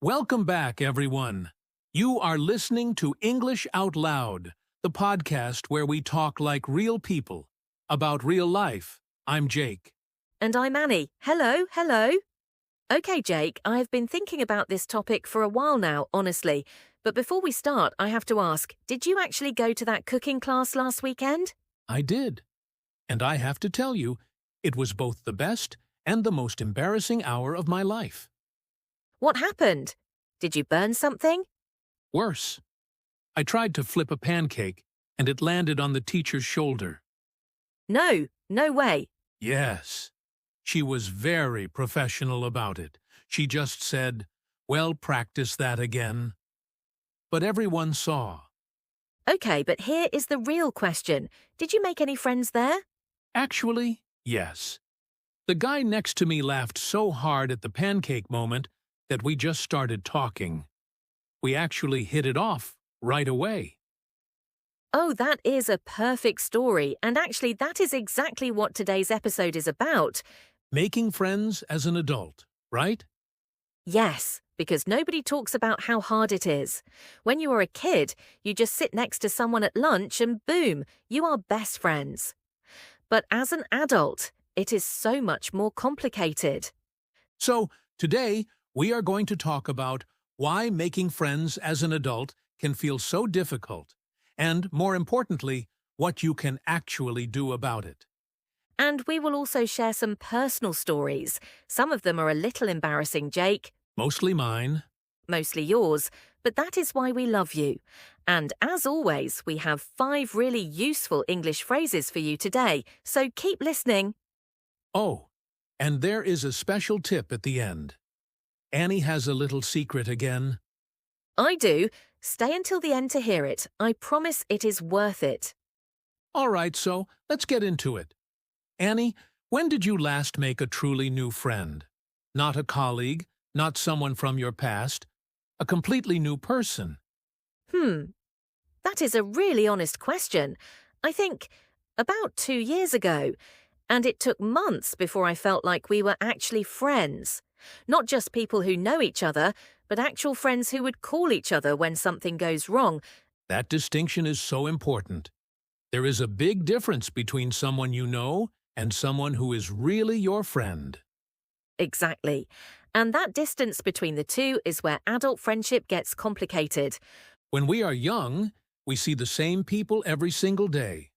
Welcome back, everyone. You are listening to English Out Loud, the podcast where we talk like real people, about real life. I'm Jake. And I'm Annie. Hello. Okay, Jake, I've been thinking about this topic for a while now, honestly. But before we start, I have to ask, did you actually go to that cooking class last weekend? I did. And I have to tell you, it was both the best and the most embarrassing hour of my life. What happened? Did you burn something? Worse. I tried to flip a pancake, and it landed on the teacher's shoulder. No way. Yes. She was very professional about it. She just said, "Well, practice that again." But everyone saw. Okay, but here is the real question. Did you make any friends there? Actually, yes. The guy next to me laughed so hard at the pancake moment that we just started talking. We actually hit it off right away. Oh, that is a perfect story, and actually that is exactly what today's episode is about. Making friends as an adult, right? Yes, because nobody talks about how hard it is. When you are a kid, you just sit next to someone at lunch and boom, you are best friends. But as an adult, it is so much more complicated. So, today, we are going to talk about why making friends as an adult can feel so difficult, and, more importantly, what you can actually do about it. And we will also share some personal stories. Some of them are a little embarrassing, Jake. Mostly mine. Mostly yours, but that is why we love you. And as always, we have 5 really useful English phrases for you today, so keep listening. Oh, and there is a special tip at the end. Annie has a little secret again. I do. Stay until the end to hear it. I promise it is worth it. All right, so let's get into it. Annie, when did you last make a truly new friend? Not a colleague, not someone from your past, a completely new person. That is a really honest question. I think about 2 years ago, and it took months before I felt like we were actually friends. Not just people who know each other, but actual friends who would call each other when something goes wrong. That distinction is so important. There is a big difference between someone you know and someone who is really your friend. Exactly. And that distance between the two is where adult friendship gets complicated. When we are young, we see the same people every single day.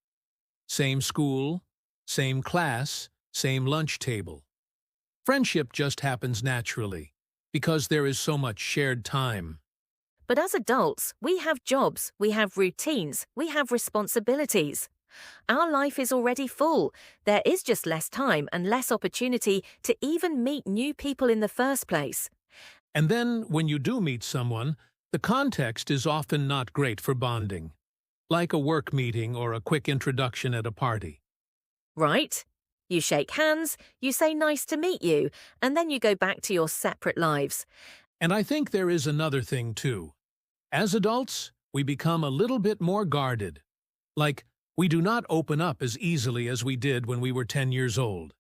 Same school, same class, same lunch table. Friendship just happens naturally, because there is so much shared time. But as adults, we have jobs, we have routines, we have responsibilities. Our life is already full. There is just less time and less opportunity to even meet new people in the first place. And then, when you do meet someone, the context is often not great for bonding, like a work meeting or a quick introduction at a party. Right? You shake hands, you say nice to meet you, and then you go back to your separate lives. And I think there is another thing, too. As adults, we become a little bit more guarded. Like, we do not open up as easily as we did when we were 10 years old.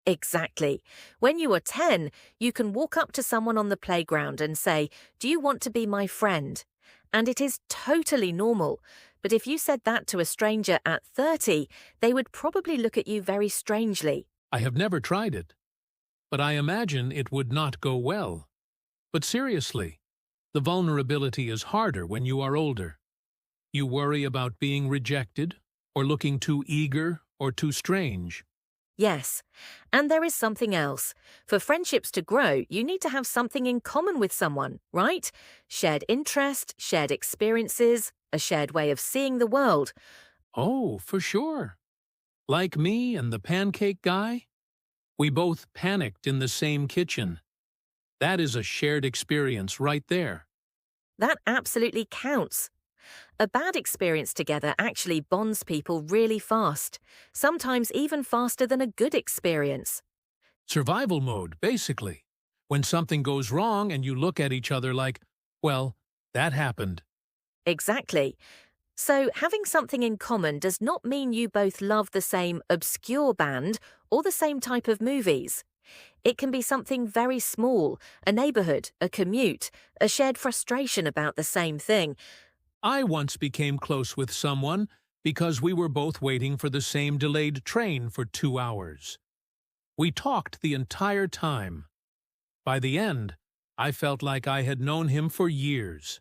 Exactly. When you are 10, you can walk up to someone on the playground and say, "Do you want to be my friend?" And it is totally normal. But if you said that to a stranger at 30, they would probably look at you very strangely. I have never tried it, but I imagine it would not go well. But seriously, the vulnerability is harder when you are older. You worry about being rejected, or looking too eager or too strange. Yes, and there is something else. For friendships to grow, you need to have something in common with someone, right? Shared interest, shared experiences, a shared way of seeing the world. Oh, for sure. Like me and the pancake guy? We both panicked in the same kitchen. That is a shared experience right there. That absolutely counts. A bad experience together actually bonds people really fast, sometimes even faster than a good experience. Survival mode, basically. When something goes wrong and you look at each other like, well, that happened. Exactly. So having something in common does not mean you both love the same obscure band or the same type of movies. It can be something very small, a neighborhood, a commute, a shared frustration about the same thing. I once became close with someone because we were both waiting for the same delayed train for 2 hours. We talked the entire time. By the end, I felt like I had known him for years.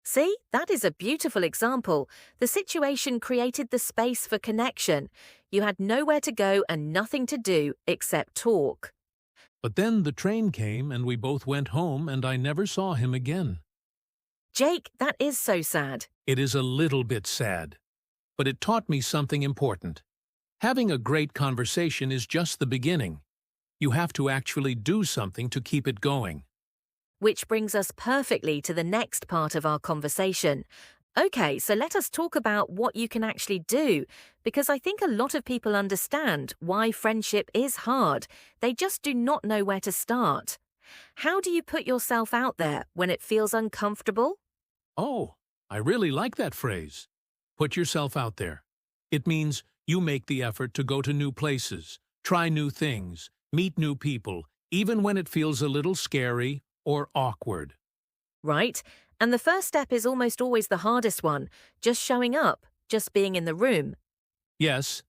See, that is a beautiful example. The situation created the space for connection. You had nowhere to go and nothing to do except talk. But then the train came and we both went home and I never saw him again. Jake, that is so sad. It is a little bit sad, but it taught me something important. Having a great conversation is just the beginning. You have to actually do something to keep it going. Which brings us perfectly to the next part of our conversation. Okay, so let us talk about what you can actually do, because I think a lot of people understand why friendship is hard. They just do not know where to start. How do you put yourself out there when it feels uncomfortable? Oh, I really like that phrase. Put yourself out there. It means you make the effort to go to new places, try new things, meet new people, even when it feels a little scary or awkward. Right, and the first step is almost always the hardest one, just showing up, just being in the room. Yes,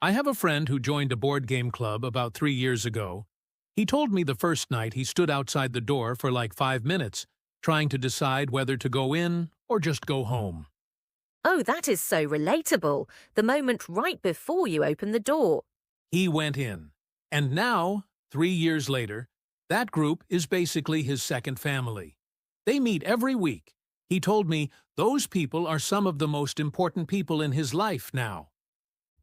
I have a friend who joined a board game club about 3 years ago. He told me the first night he stood outside the door for like 5 minutes, trying to decide whether to go in or just go home. Oh, that is so relatable, the moment right before you open the door. He went in, and now, 3 years later, that group is basically his second family. They meet every week. He told me those people are some of the most important people in his life now.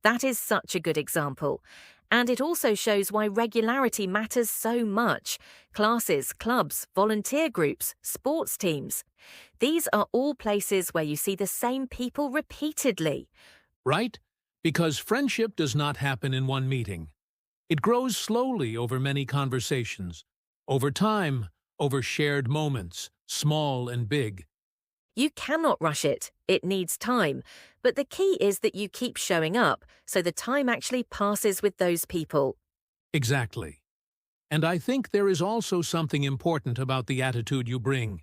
That is such a good example. And it also shows why regularity matters so much. Classes, clubs, volunteer groups, sports teams. These are all places where you see the same people repeatedly. Right? Because friendship does not happen in one meeting. It grows slowly over many conversations, over time, over shared moments, small and big. You cannot rush it. It needs time. But the key is that you keep showing up, so the time actually passes with those people. Exactly. And I think there is also something important about the attitude you bring.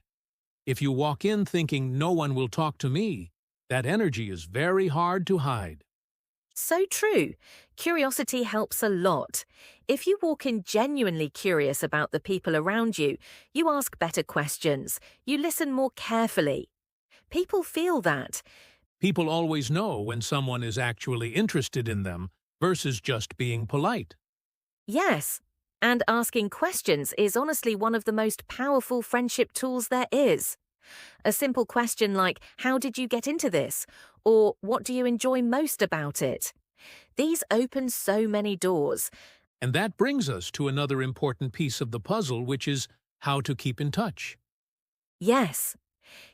If you walk in thinking no one will talk to me, that energy is very hard to hide. So true. Curiosity helps a lot. If you walk in genuinely curious about the people around you, you ask better questions, you listen more carefully. People feel that. People always know when someone is actually interested in them versus just being polite. Yes, and asking questions is honestly one of the most powerful friendship tools there is. A simple question like, how did you get into this? Or what do you enjoy most about it? These open so many doors. And that brings us to another important piece of the puzzle, which is how to keep in touch. Yes.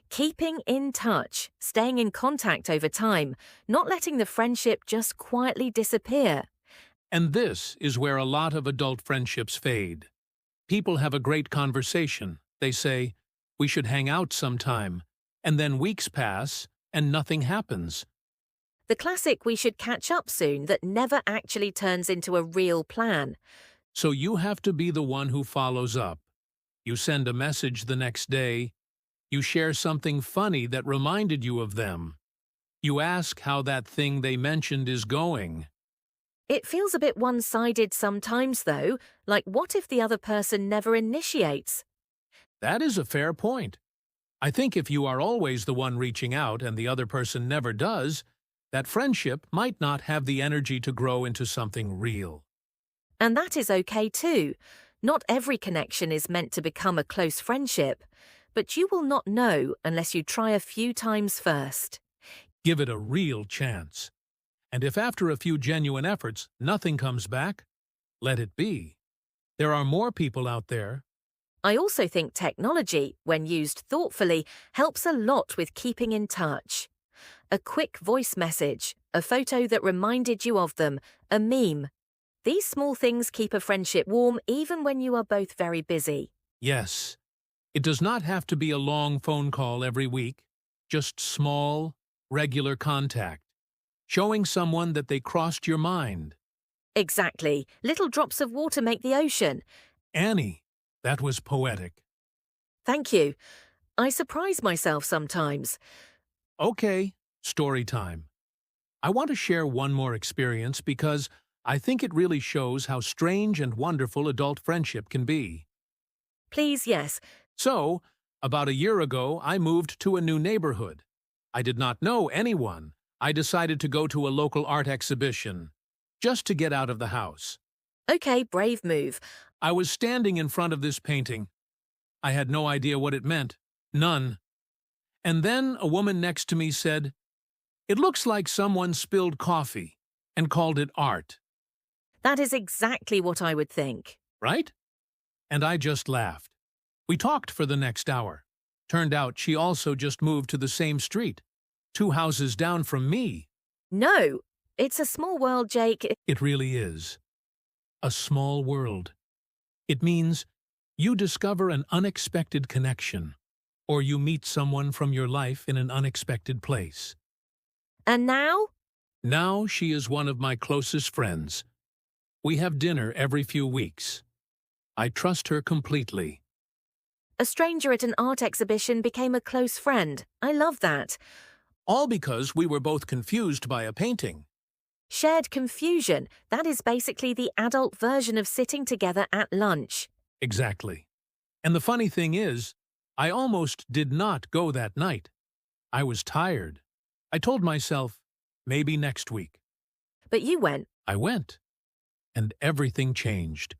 Keeping in touch, staying in contact over time, not letting the friendship just quietly disappear. And this is where a lot of adult friendships fade. People have a great conversation. They say, we should hang out sometime. And then weeks pass and nothing happens. The classic we should catch up soon that never actually turns into a real plan. So you have to be the one who follows up. You send a message the next day. You share something funny that reminded you of them. You ask how that thing they mentioned is going. It feels a bit one-sided sometimes, though, like what if the other person never initiates? That is a fair point. I think if you are always the one reaching out and the other person never does, that friendship might not have the energy to grow into something real. And that is okay too. Not every connection is meant to become a close friendship, but you will not know unless you try a few times first. Give it a real chance. And if after a few genuine efforts nothing comes back, let it be. There are more people out there. I also think technology, when used thoughtfully, helps a lot with keeping in touch. A quick voice message, a photo that reminded you of them, a meme. These small things keep a friendship warm even when you are both very busy. Yes. It does not have to be a long phone call every week, just small, regular contact, showing someone that they crossed your mind. Exactly. Little drops of water make the ocean. Annie, that was poetic. Thank you. I surprise myself sometimes. Okay, story time. I want to share one more experience because I think it really shows how strange and wonderful adult friendship can be. Please, yes. So, about a year ago, I moved to a new neighborhood. I did not know anyone. I decided to go to a local art exhibition, just to get out of the house. Okay, brave move. I was standing in front of this painting. I had no idea what it meant. None. And then a woman next to me said, "It looks like someone spilled coffee," and called it art. That is exactly what I would think. Right? And I just laughed. We talked for the next hour. Turned out she also just moved to the same street, 2 houses down from me. No, it's a small world, Jake. It really is. A small world. It means you discover an unexpected connection, or you meet someone from your life in an unexpected place. And now? Now she is one of my closest friends. We have dinner every few weeks. I trust her completely. A stranger at an art exhibition became a close friend. I love that. All because we were both confused by a painting. Shared confusion. That is basically the adult version of sitting together at lunch. Exactly. And the funny thing is, I almost did not go that night. I was tired. I told myself, maybe next week. But you went. I went. And everything changed.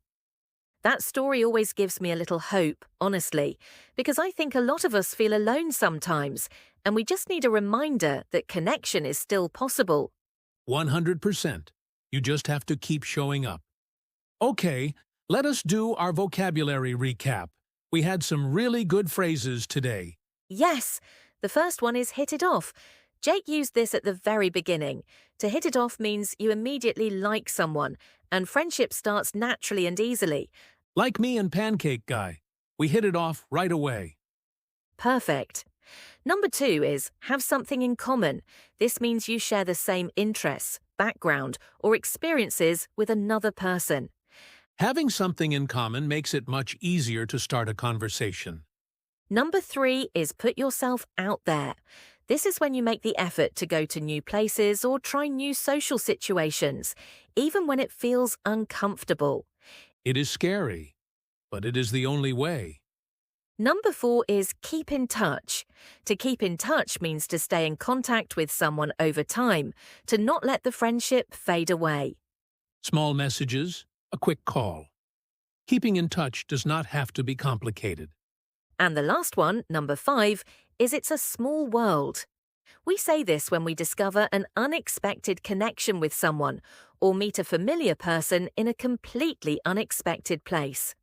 That story always gives me a little hope, honestly, because I think a lot of us feel alone sometimes, and we just need a reminder that connection is still possible. 100%. You just have to keep showing up. Okay, let us do our vocabulary recap. We had some really good phrases today. Yes, the first one is hit it off. Jake used this at the very beginning. To hit it off means you immediately like someone, and friendship starts naturally and easily. Like me and Pancake Guy. We hit it off right away. Perfect. Number 2 is have something in common. This means you share the same interests, background, or experiences with another person. Having something in common makes it much easier to start a conversation. Number 3 is put yourself out there. This is when you make the effort to go to new places or try new social situations, even when it feels uncomfortable. It is scary, but it is the only way. Number 4 is keep in touch. To keep in touch means to stay in contact with someone over time, to not let the friendship fade away. Small messages, a quick call. Keeping in touch does not have to be complicated. And the last one, number 5, is it's a small world. We say this when we discover an unexpected connection with someone or meet a familiar person in a completely unexpected place.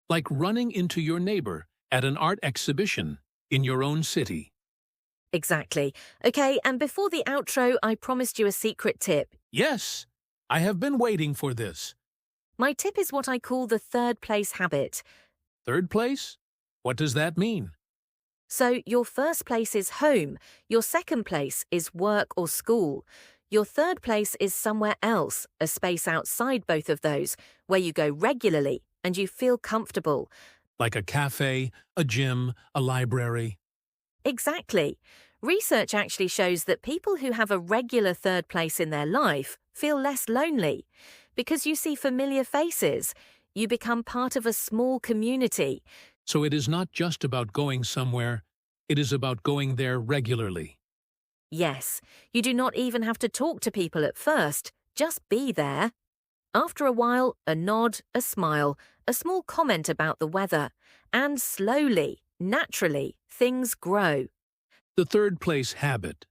Like running into your neighbor at an art exhibition in your own city. Exactly. Okay, and before the outro, I promised you a secret tip. Yes, I have been waiting for this. My tip is what I call the third place habit. Third place? What does that mean? So your first place is home, your second place is work or school, your third place is somewhere else, a space outside both of those, where you go regularly and you feel comfortable. Like a cafe, a gym, a library. Exactly. Research actually shows that people who have a regular third place in their life feel less lonely. Because you see familiar faces, you become part of a small community. So it is not just about going somewhere, it is about going there regularly. Yes, you do not even have to talk to people at first, just be there. After a while, a nod, a smile, a small comment about the weather, and slowly, naturally, things grow. The third place habit.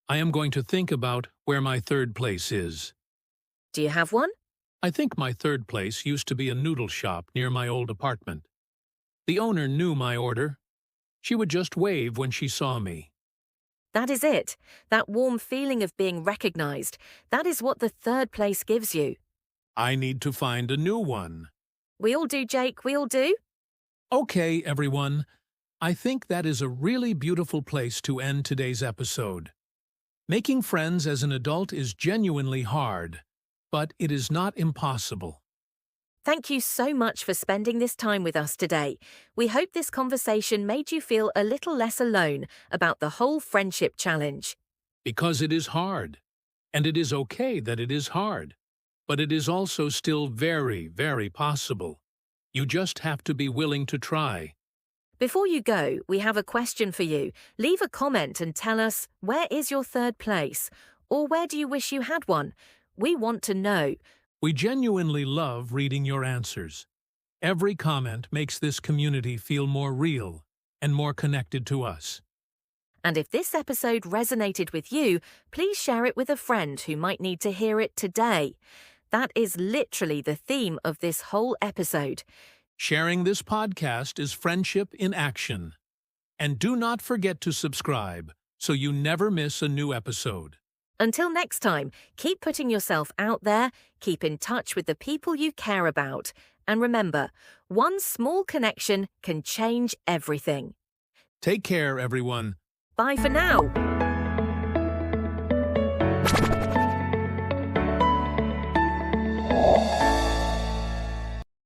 I am going to think about where my third place is. Do you have one? I think my third place used to be a noodle shop near my old apartment. The owner knew my order. She would just wave when she saw me. That is it. That warm feeling of being recognized. That is what the third place gives you. I need to find a new one. We all do, Jake, we all do. Okay, everyone. I think that is a really beautiful place to end today's episode. Making friends as an adult is genuinely hard, but it is not impossible. Thank you so much for spending this time with us today. We hope this conversation made you feel a little less alone about the whole friendship challenge. Because it is hard. And it is okay that it is hard. But it is also still very, very possible. You just have to be willing to try. Before you go, we have a question for you. Leave a comment and tell us, where is your third place? Or where do you wish you had one? We want to know. We genuinely love reading your answers. Every comment makes this community feel more real and more connected to us. And if this episode resonated with you, please share it with a friend who might need to hear it today. That is literally the theme of this whole episode. Sharing this podcast is friendship in action. And do not forget to subscribe so you never miss a new episode. Until next time, keep putting yourself out there, keep in touch with the people you care about, and remember, one small connection can change everything. Take care, everyone. Bye for now.